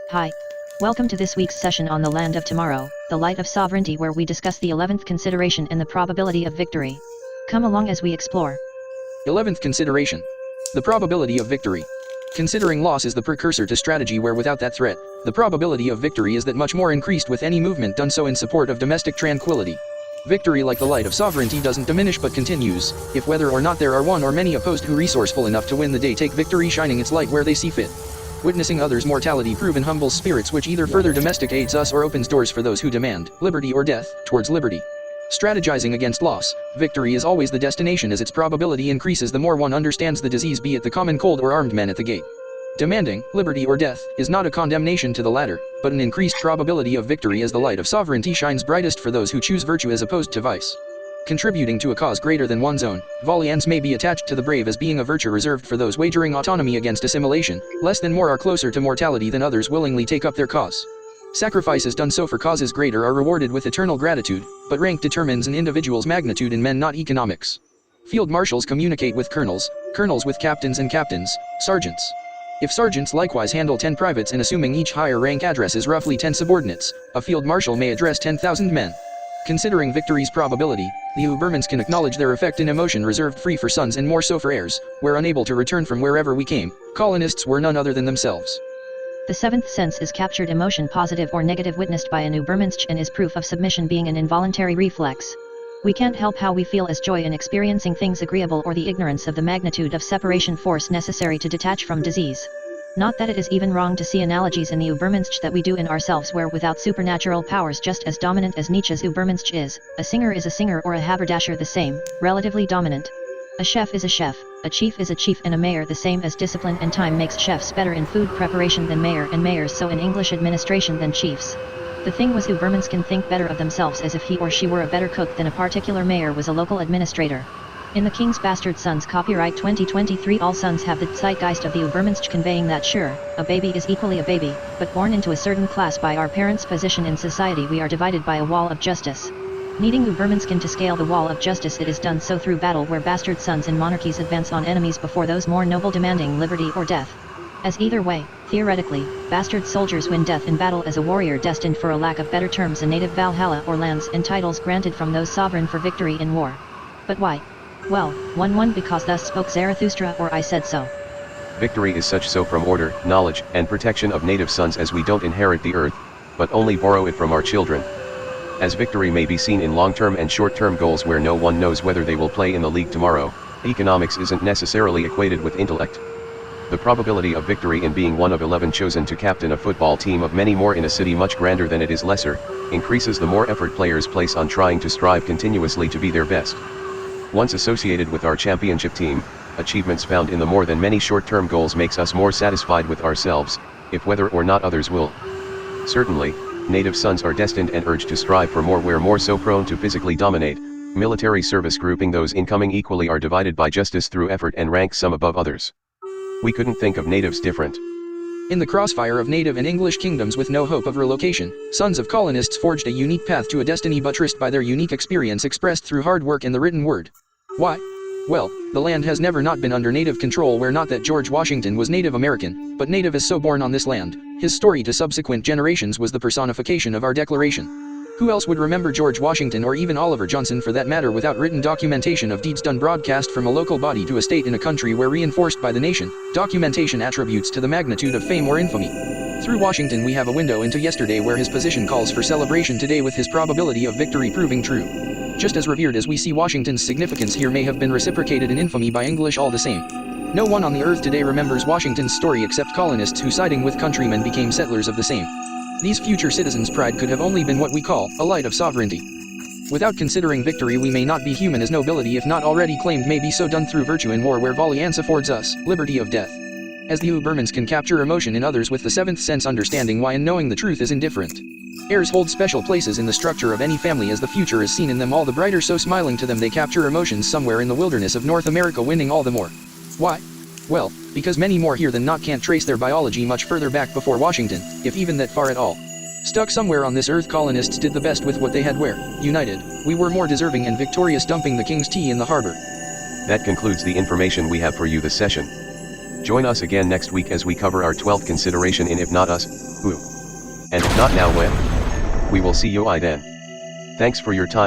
Hi. Welcome to this week's session on the Land of Tomorrow, the Light of Sovereignty, where we discuss the 11th consideration and the probability of victory. Come along as we explore. 11th consideration. The probability of victory. Considering loss is the precursor to strategy, where without that threat, the probability of victory is that much more increased with any movement done so in support of domestic tranquility. Victory, like the light of sovereignty, doesn't diminish but continues, if whether or not there are one or many opposed who resourceful enough to win the day take victory, shining its light where they see fit. Witnessing others' mortality proven humbles spirits, which either further domesticates us or opens doors for those who demand liberty or death towards liberty. Strategizing against loss, victory is always the destination, as its probability increases the more one understands the disease, be it the common cold or armed men at the gate. Demanding liberty or death is not a condemnation to the latter, but an increased probability of victory, as the light of sovereignty shines brightest for those who choose virtue as opposed to vice. Contributing to a cause greater than one's own, valiance may be attached to the brave as being a virtue reserved for those wagering autonomy against assimilation. Less than more are closer to mortality than others willingly take up their cause. Sacrifices done so for causes greater are rewarded with eternal gratitude, but rank determines an individual's magnitude in men, not economics. Field marshals communicate with colonels, colonels with captains, and captains, sergeants. If sergeants likewise handle 10 privates, and assuming each higher rank addresses roughly 10 subordinates, a field marshal may address 10,000 men. Considering victory's probability, the Übermenschen can acknowledge their effect in emotion reserved free for sons and more so for heirs, where unable to return from wherever we came, colonists were none other than themselves. The seventh sense is captured emotion, positive or negative, witnessed by an Übermenschen, and is proof of submission being an involuntary reflex. We can't help how we feel as joy in experiencing things agreeable, or the ignorance of the magnitude of separation force necessary to detach from disease. Not that it is even wrong to see analogies in the Übermenschen that we do in ourselves, where without supernatural powers just as dominant as Nietzsche's Übermensch is, a singer is a singer, or a haberdasher the same, relatively dominant. A chef is a chef, a chief is a chief, and a mayor the same, as discipline and time makes chefs better in food preparation than mayor, and mayors so in English administration than chiefs. The thing was, Übermenschen can think better of themselves as if he or she were a better cook than a particular mayor was a local administrator. In The King's Bastard Sons, copyright 2023, all sons have the zeitgeist of the Übermenschen, conveying that sure, a baby is equally a baby, but born into a certain class by our parents' position in society, we are divided by a wall of justice. Needing Übermenschen to scale the wall of justice, it is done so through battle, where bastard sons in monarchies advance on enemies before those more noble demanding liberty or death. As either way, theoretically, bastard soldiers win death in battle as a warrior destined, for a lack of better terms, a native Valhalla, or lands and titles granted from those sovereign for victory in war. But why? Well, 1 because thus spoke Zarathustra, or I said so. Victory is such so from order, knowledge, and protection of native sons, as we don't inherit the earth, but only borrow it from our children. As victory may be seen in long-term and short-term goals where no one knows whether they will play in the league tomorrow, economics isn't necessarily equated with intellect. The probability of victory in being one of 11 chosen to captain a football team of many more in a city much grander than it is lesser, increases the more effort players place on trying to strive continuously to be their best. Once associated with our championship team, achievements found in the more than many short-term goals makes us more satisfied with ourselves, if whether or not others will. Certainly, native sons are destined and urged to strive for more, where more so prone to physically dominate. Military service grouping those incoming equally are divided by justice through effort and rank some above others. We couldn't think of natives different. In the crossfire of native and English kingdoms with no hope of relocation, sons of colonists forged a unique path to a destiny buttressed by their unique experience expressed through hard work and the written word. Why? Well, the land has never not been under native control, where not that George Washington was Native American, but native as so born on this land. His story to subsequent generations was the personification of our Declaration. Who else would remember George Washington, or even Oliver Johnson for that matter, without written documentation of deeds done broadcast from a local body to a state in a country where reinforced by the nation, documentation attributes to the magnitude of fame or infamy. Through Washington we have a window into yesterday, where his position calls for celebration today, with his probability of victory proving true. Just as revered as we see Washington's significance here may have been reciprocated in infamy by English all the same. No one on the earth today remembers Washington's story except colonists who, siding with countrymen, became settlers of the same. These future citizens' pride could have only been what we call a light of sovereignty. Without considering victory, we may not be human, as nobility, if not already claimed, may be so done through virtue in war, where valiance affords us liberty of death. As the Übermenschen can capture emotion in others with the seventh sense, understanding why and knowing the truth is indifferent. Heirs hold special places in the structure of any family, as the future is seen in them all the brighter, so smiling to them they capture emotions somewhere in the wilderness of North America, winning all the more. Why? Well, because many more here than not can't trace their biology much further back before Washington, if even that far at all. Stuck somewhere on this earth, colonists did the best with what they had, where, united, we were more deserving and victorious, dumping the king's tea in the harbor. That concludes the information we have for you this session. Join us again next week as we cover our 12th consideration in If Not Us, Who? And if not now when? We will see you then. Thanks for your time.